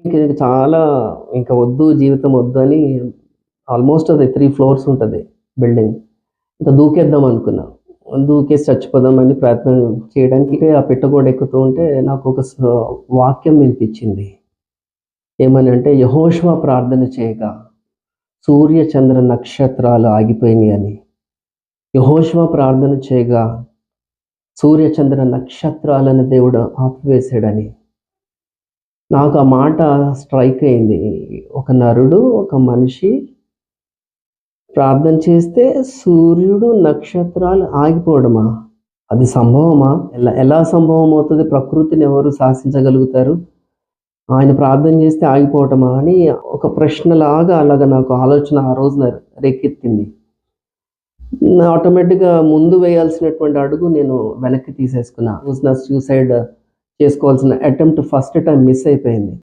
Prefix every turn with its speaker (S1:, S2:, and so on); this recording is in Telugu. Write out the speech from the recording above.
S1: ఇంక చాలా ఇంక వద్దు జీవితం వద్దు అని ఆల్మోస్ట్ అది 3 ఫ్లోర్స్ ఉంటది బిల్డింగ్. ఇంక దూకేద్దాం అనుకున్నా. దూకేసి చచ్చిపోదామని ప్రయత్నం చేయడానికి ఆ పిట్టగోడ ఎక్కుతూ ఉంటే నాకొక వాక్యం వినిపించింది. ఏమని అంటే యెహోషువ ప్రార్థన చేయగా సూర్య, చంద్ర, నక్షత్రాలు ఆగిపోయినాయి అని. యెహోషువ ప్రార్థన చేయగా సూర్య, చంద్ర, నక్షత్రాలను దేవుడు ఆపివేశాడని. నాకు ఆ మాట స్ట్రైక్ అయింది. ఒక నరుడు, ఒక మనిషి ప్రార్థన చేస్తే సూర్యుడు, నక్షత్రాలు ఆగిపోవడమా? అది సంభవమా? ఎలా సంభవం అవుతది? ప్రకృతిని ఎవరు శాసించగలుగుతారు? ఆయన ప్రార్థన చేస్తే ఆగిపోవటమా? అని ఒక ప్రశ్నలాగా అలాగా నాకు ఆలోచన ఆ రోజున రేకెత్తింది. ఆటోమేటిక్‌గా ముందు వేయాల్సినటువంటి అడుగు నేను వెనక్కి తీసేసుకున్నా. నా సూసైడ్ చేసుకోవాల్సిన అటెంప్ట్ ఫస్ట్ టైమ్ మిస్ అయిపోయింది.